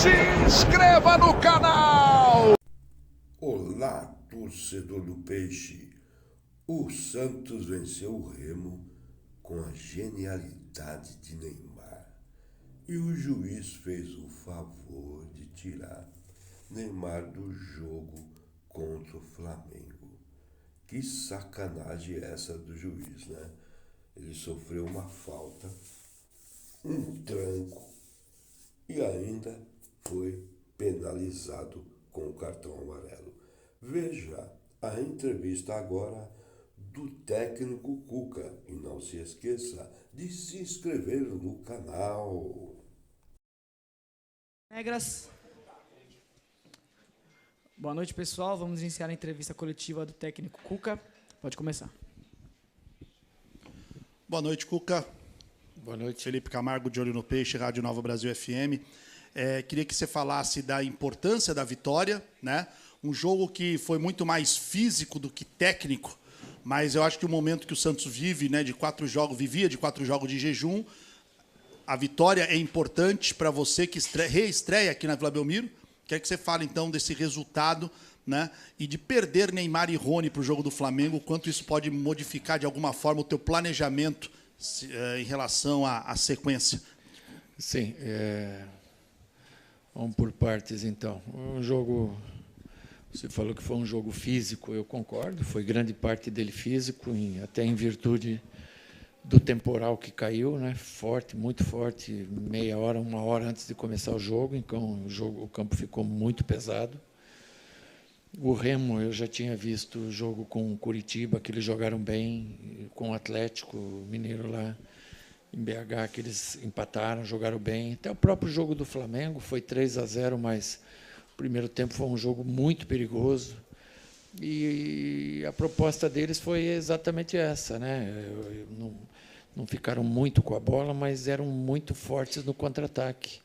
Se inscreva no canal! Olá, torcedor do Peixe. O Santos venceu o Remo com a genialidade de Neymar. E o juiz fez o favor de tirar Neymar do jogo contra o Flamengo. Que sacanagem é essa do juiz, né? Ele sofreu uma falta, um tranco e ainda foi penalizado com o cartão amarelo. Veja a entrevista agora do técnico Cuca e não se esqueça de se inscrever no canal. Regras. Boa noite, pessoal. Vamos iniciar a entrevista coletiva do técnico Cuca. Pode começar. Boa noite, Cuca. Boa noite. Felipe Camargo, de Olho no Peixe, Rádio Nova Brasil FM. Queria que você falasse da importância da vitória, né? Um jogo que foi muito mais físico do que técnico, mas eu acho que o momento que o Santos vive, né, vivia de 4 jogos de jejum, a vitória é importante para você que reestreia aqui na Vila Belmiro. Quero que você fale, então, desse resultado, né, e de perder Neymar e Rony para o jogo do Flamengo, quanto isso pode modificar, de alguma forma, o teu planejamento em relação à sequência. Sim, vamos por partes, então. Um jogo, você falou que foi um jogo físico, eu concordo, foi grande parte dele físico, até em virtude do temporal que caiu, né? Forte, muito forte, meia hora, 1 hora antes de começar o jogo, então o campo ficou muito pesado. O Remo, eu já tinha visto o jogo com o Curitiba, que eles jogaram bem, com o Atlético Mineiro lá em BH, que eles empataram, jogaram bem. Até o próprio jogo do Flamengo foi 3-0, mas o primeiro tempo foi um jogo muito perigoso. E a proposta deles foi exatamente essa, né? Não ficaram muito com a bola, mas eram muito fortes no contra-ataque.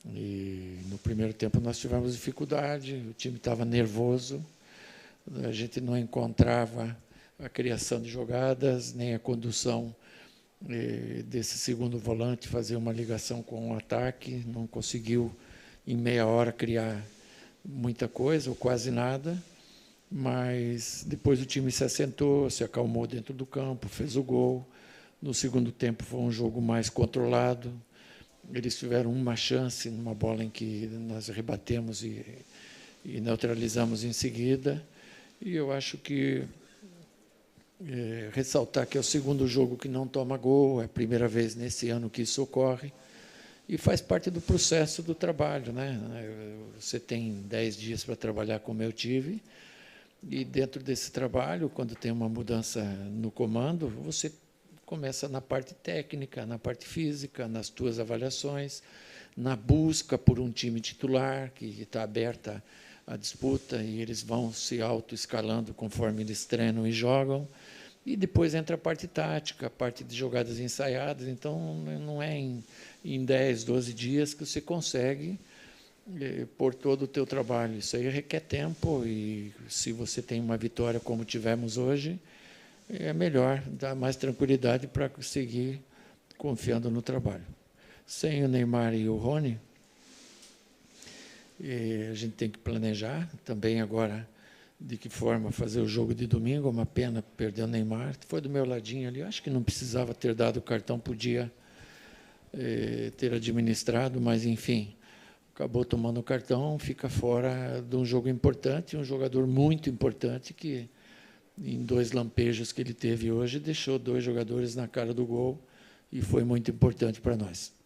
E no primeiro tempo nós tivemos dificuldade, o time estava nervoso, a gente não encontrava a criação de jogadas, nem a condução desse segundo volante, fazer uma ligação com o ataque, não conseguiu em meia hora criar muita coisa, ou quase nada, mas depois o time se assentou, se acalmou dentro do campo, fez o gol. No segundo tempo foi um jogo mais controlado. Eles tiveram uma chance numa bola em que nós rebatemos e neutralizamos em seguida. E eu acho que ressaltar que é o segundo jogo que não toma gol, é a primeira vez nesse ano que isso ocorre, e faz parte do processo do trabalho, né? Você tem 10 dias para trabalhar como eu tive, e dentro desse trabalho, quando tem uma mudança no comando, você começa na parte técnica, na parte física, nas tuas avaliações, na busca por um time titular que está aberta à disputa e eles vão se autoescalando conforme eles treinam e jogam. E depois entra a parte tática, a parte de jogadas ensaiadas. Então, não é em 10, 12 dias que você consegue pôr todo o teu trabalho. Isso aí requer tempo e se você tem uma vitória como tivemos hoje, é melhor dar mais tranquilidade para seguir confiando no trabalho. Sem o Neymar e o Rony, a gente tem que planejar também agora de que forma fazer o jogo de domingo. Uma pena perder o Neymar. Foi do meu ladinho ali. Acho que não precisava ter dado o cartão, podia ter administrado, mas, enfim, acabou tomando o cartão, fica fora de um jogo importante, um jogador muito importante que, em 2 lampejos que ele teve hoje, deixou 2 jogadores na cara do gol e foi muito importante para nós.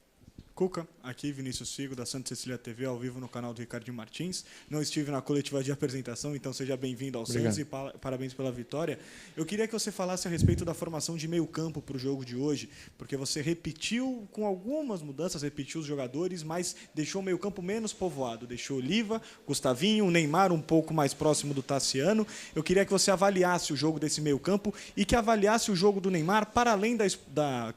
Cuca, aqui Vinícius Figo, da Santa Cecília TV, ao vivo no canal do Ricardinho Martins. Não estive na coletiva de apresentação, então seja bem-vindo ao Santos e parabéns pela vitória. Eu queria que você falasse a respeito da formação de meio campo para o jogo de hoje, porque você repetiu, com algumas mudanças, repetiu os jogadores, mas deixou o meio campo menos povoado. Deixou Oliva, Gustavinho, o Neymar um pouco mais próximo do Tassiano. Eu queria que você avaliasse o jogo desse meio campo e que avaliasse o jogo do Neymar para além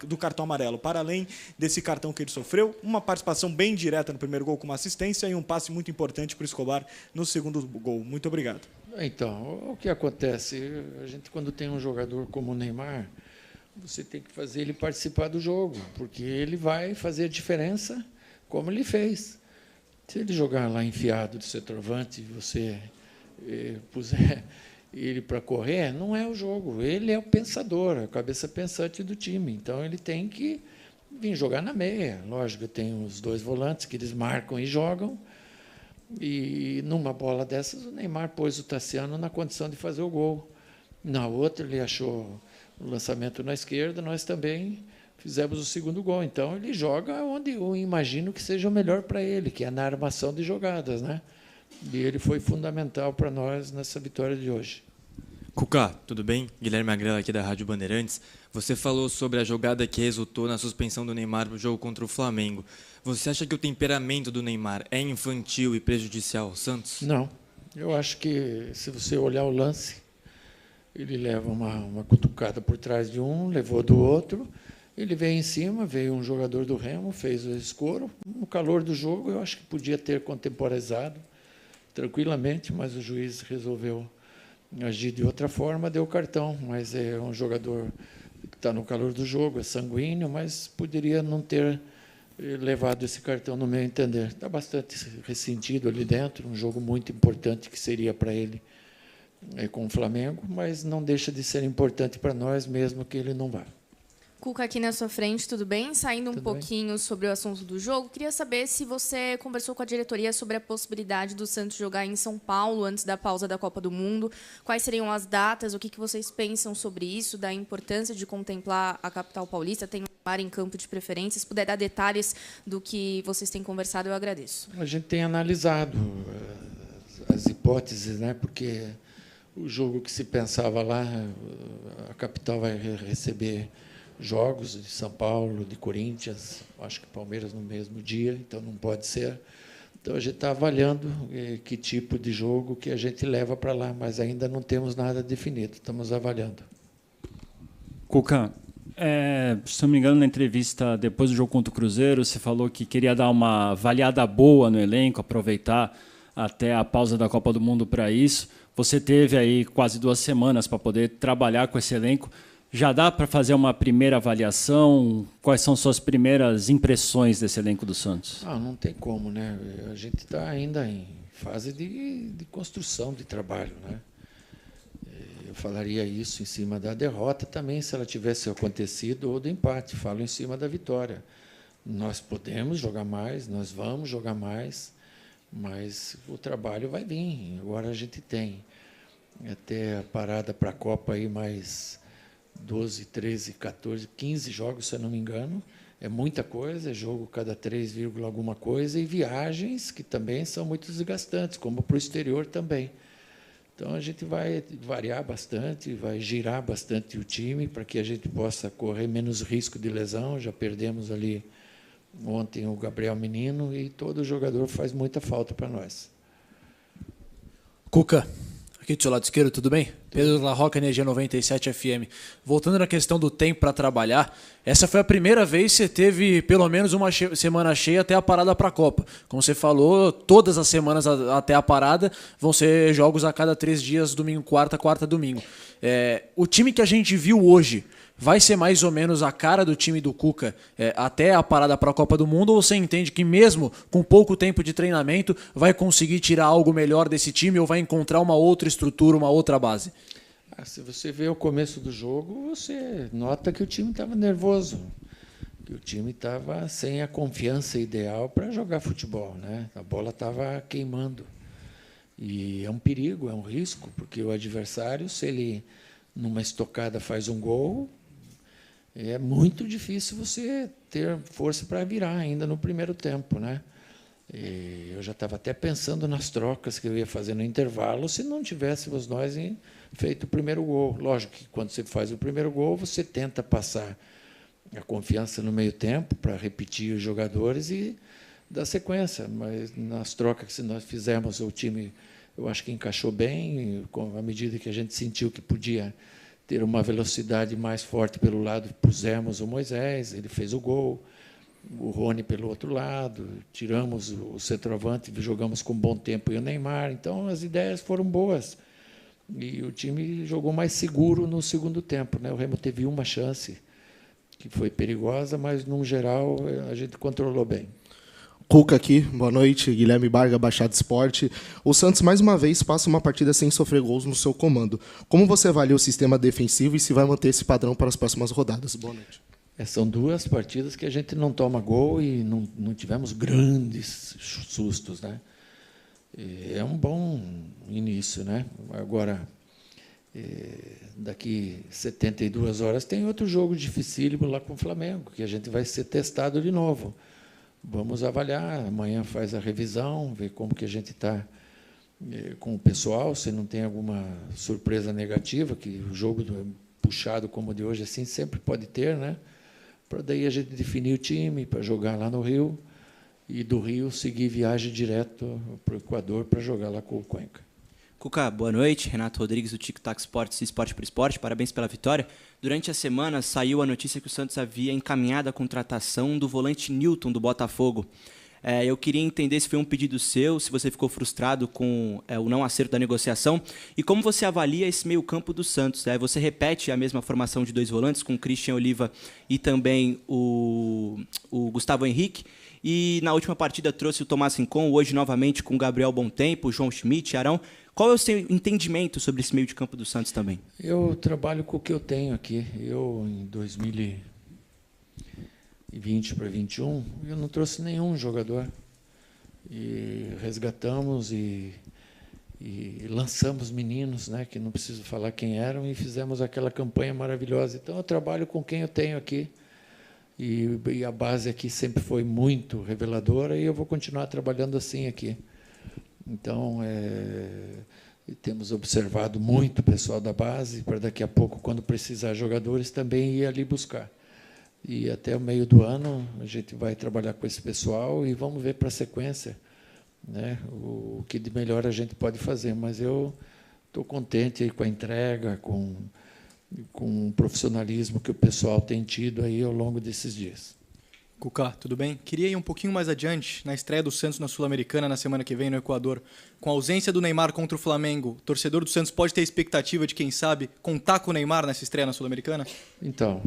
do cartão amarelo, para além desse cartão que ele sofreu. Uma participação bem direta no primeiro gol com uma assistência e um passe muito importante para o Escobar no segundo gol. Muito obrigado. Então, o que acontece? A gente, quando tem um jogador como o Neymar, você tem que fazer ele participar do jogo, porque ele vai fazer a diferença como ele fez. Se ele jogar lá enfiado de centroavante e você puser ele para correr, não é o jogo. Ele é o pensador, a cabeça pensante do time. Então, ele tem que vir jogar na meia. Lógico, tem os 2 volantes que eles marcam e jogam. E, numa bola dessas, o Neymar pôs o Tassiano na condição de fazer o gol. Na outra, ele achou o lançamento na esquerda, nós também fizemos o segundo gol. Então, ele joga onde eu imagino que seja o melhor para ele, que é na armação de jogadas, né? E ele foi fundamental para nós nessa vitória de hoje. Cuca, tudo bem? Guilherme Agrela aqui da Rádio Bandeirantes. Você falou sobre a jogada que resultou na suspensão do Neymar no jogo contra o Flamengo. Você acha que o temperamento do Neymar é infantil e prejudicial ao Santos? Não. Eu acho que, se você olhar o lance, ele leva uma cutucada por trás de um, levou do outro, ele veio em cima, veio um jogador do Remo, fez o escoro. No calor do jogo, eu acho que podia ter contemporizado tranquilamente, mas o juiz resolveu agir de outra forma, deu cartão. Mas é um jogador que está no calor do jogo, é sanguíneo, mas poderia não ter levado esse cartão, no meu entender. Está bastante ressentido ali dentro, um jogo muito importante que seria para ele com o Flamengo, mas não deixa de ser importante para nós, mesmo que ele não vá. Cuca, aqui na sua frente, tudo bem? Saindo um pouquinho sobre o assunto do jogo, queria saber se você conversou com a diretoria sobre a possibilidade do Santos jogar em São Paulo antes da pausa da Copa do Mundo. Quais seriam as datas? O que vocês pensam sobre isso, da importância de contemplar a capital paulista? Tem um mar em campo de preferência? Se puder dar detalhes do que vocês têm conversado, eu agradeço. A gente tem analisado as hipóteses, né? Porque o jogo que se pensava lá, a capital vai receber jogos de São Paulo, de Corinthians, acho que Palmeiras no mesmo dia, então não pode ser. Então, a gente está avaliando que tipo de jogo que a gente leva para lá, mas ainda não temos nada definido, estamos avaliando. Cuca, se não me engano, na entrevista depois do jogo contra o Cruzeiro, você falou que queria dar uma avaliada boa no elenco, aproveitar até a pausa da Copa do Mundo para isso. Você teve aí quase 2 semanas para poder trabalhar com esse elenco. Já dá para fazer uma primeira avaliação? Quais são suas primeiras impressões desse elenco do Santos? Não tem como, né? A gente está ainda em fase de construção de trabalho, né? Eu falaria isso em cima da derrota também, se ela tivesse acontecido, ou do empate. Falo em cima da vitória. Nós podemos jogar mais, nós vamos jogar mais, mas o trabalho vai vir. Agora a gente tem até a parada para a Copa aí mais 12, 13, 14, 15 jogos, se eu não me engano. É muita coisa, é jogo cada 3, alguma coisa, e viagens que também são muito desgastantes, como para o exterior também. Então, a gente vai variar bastante, vai girar bastante o time para que a gente possa correr menos risco de lesão. Já perdemos ali ontem o Gabriel Menino e todo jogador faz muita falta para nós. Cuca, aqui do seu lado esquerdo, tudo bem? Pedro La Roca, Energia 97 FM. Voltando na questão do tempo para trabalhar, essa foi a primeira vez que você teve pelo menos uma semana cheia até a parada para a Copa. Como você falou, todas as semanas até a parada vão ser jogos a cada 3 dias, domingo, quarta, domingo. O time que a gente viu hoje vai ser mais ou menos a cara do time do Cuca até a parada para a Copa do Mundo, ou você entende que mesmo com pouco tempo de treinamento vai conseguir tirar algo melhor desse time ou vai encontrar uma outra estrutura, uma outra base? Se você vê o começo do jogo, você nota que o time estava nervoso, que o time estava sem a confiança ideal para jogar futebol, né? A bola estava queimando. E é um perigo, é um risco, porque o adversário, se ele numa estocada faz um gol, é muito difícil você ter força para virar ainda no primeiro tempo, né? E eu já estava até pensando nas trocas que eu ia fazer no intervalo se não tivéssemos nós feito o primeiro gol. Lógico que quando você faz o primeiro gol, você tenta passar a confiança no meio tempo para repetir os jogadores e dar sequência. Mas nas trocas que nós fizemos, o time, eu acho que encaixou bem, à medida que a gente sentiu que podia ter uma velocidade mais forte pelo lado, pusemos o Moisés, ele fez o gol, o Rony pelo outro lado, tiramos o centroavante, jogamos com bom tempo e o Neymar. Então, as ideias foram boas. E o time jogou mais seguro no segundo tempo, né? O Remo teve uma chance, que foi perigosa, mas, no geral, a gente controlou bem. Cuca aqui, boa noite, Guilherme Barga, Baixada Esporte. O Santos, mais uma vez, passa uma partida sem sofrer gols no seu comando. Como você avalia o sistema defensivo e se vai manter esse padrão para as próximas rodadas? Boa noite. São 2 partidas que a gente não toma gol e não tivemos grandes sustos, né? É um bom início, né? Agora, daqui 72 horas tem outro jogo dificílimo lá com o Flamengo, que a gente vai ser testado de novo. Vamos avaliar, amanhã faz a revisão, ver como que a gente está com o pessoal, se não tem alguma surpresa negativa, que o jogo puxado como o de hoje assim sempre pode ter, né? Para daí a gente definir o time, para jogar lá no Rio, e do Rio seguir viagem direto para o Equador para jogar lá com o Cuenca. Cuca, boa noite. Renato Rodrigues, do Tic Tac Esportes e Esporte por Esporte. Parabéns pela vitória. Durante a semana saiu a notícia que o Santos havia encaminhado a contratação do volante Newton, do Botafogo. Eu queria entender se foi um pedido seu, se você ficou frustrado com o não acerto da negociação e como você avalia esse meio-campo do Santos. Você repete a mesma formação de 2 volantes, com o Christian Oliva e também o Gustavo Henrique. E na última partida trouxe o Tomás Rincon, hoje novamente com o Gabriel Bontempo, João Schmidt, Arão. Qual é o seu entendimento sobre esse meio de campo do Santos também? Eu trabalho com o que eu tenho aqui. Eu, em 2020 para 2021, eu não trouxe nenhum jogador. E resgatamos e lançamos meninos, né, que não preciso falar quem eram, e fizemos aquela campanha maravilhosa. Então, eu trabalho com quem eu tenho aqui. E a base aqui sempre foi muito reveladora e eu vou continuar trabalhando assim aqui. Então, temos observado muito o pessoal da base, para daqui a pouco, quando precisar jogadores, também ir ali buscar. E até o meio do ano, a gente vai trabalhar com esse pessoal e vamos ver para a sequência, né, o que de melhor a gente pode fazer. Mas eu estou contente aí com a entrega, com o profissionalismo que o pessoal tem tido aí ao longo desses dias. Cuca, tudo bem? Queria ir um pouquinho mais adiante, na estreia do Santos na Sul-Americana, na semana que vem, no Equador. Com a ausência do Neymar contra o Flamengo, o torcedor do Santos pode ter expectativa de, quem sabe, contar com o Neymar nessa estreia na Sul-Americana? Então,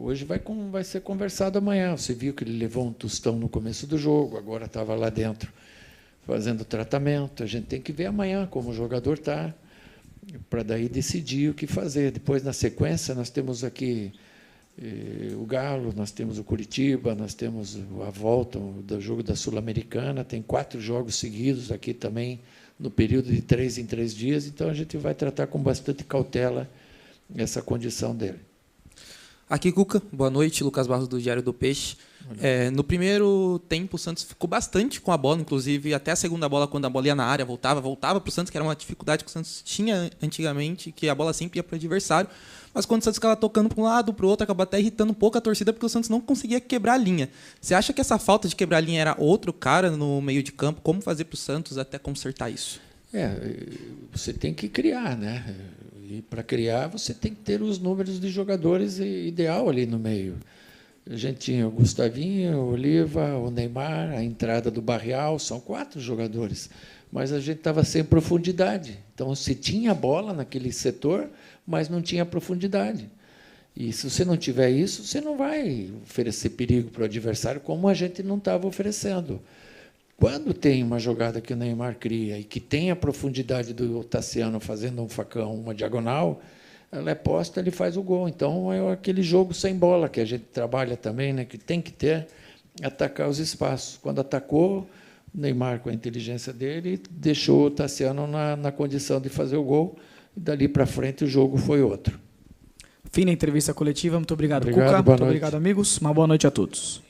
hoje vai ser conversado amanhã. Você viu que ele levou um tostão no começo do jogo, agora estava lá dentro fazendo tratamento. A gente tem que ver amanhã como o jogador está, para daí decidir o que fazer. Depois, na sequência, nós temos aqui o Galo, nós temos o Curitiba, nós temos a volta do jogo da Sul-Americana, tem 4 jogos seguidos aqui também, no período de 3 em 3 dias, então a gente vai tratar com bastante cautela essa condição dele. Aqui, Cuca, boa noite, Lucas Barros, do Diário do Peixe. No primeiro tempo, o Santos ficou bastante com a bola, inclusive até a segunda bola, quando a bola ia na área, voltava para o Santos, que era uma dificuldade que o Santos tinha antigamente, que a bola sempre ia para o adversário. Mas quando o Santos ficava tocando para um lado, para o outro, acabou até irritando um pouco a torcida, porque o Santos não conseguia quebrar a linha. Você acha que essa falta de quebrar a linha era outro cara no meio de campo? Como fazer para o Santos até consertar isso? Você tem que criar, né? E para criar, você tem que ter os números de jogadores ideal ali no meio. A gente tinha o Gustavinho, o Oliva, o Neymar, a entrada do Barreal, são 4 jogadores. Mas a gente estava sem profundidade. Então, se tinha bola naquele setor, mas não tinha profundidade. E se você não tiver isso, você não vai oferecer perigo para o adversário, como a gente não estava oferecendo. Quando tem uma jogada que o Neymar cria e que tem a profundidade do Tassiano fazendo um facão, uma diagonal, ela é posta, ele faz o gol. Então, é aquele jogo sem bola que a gente trabalha também, né, que tem que ter, atacar os espaços. Quando atacou, o Neymar, com a inteligência dele, deixou o Tassiano na condição de fazer o gol, e dali para frente o jogo foi outro. Fim da entrevista coletiva. Muito obrigado, Cuca. Muito obrigado, amigos. Uma boa noite a todos.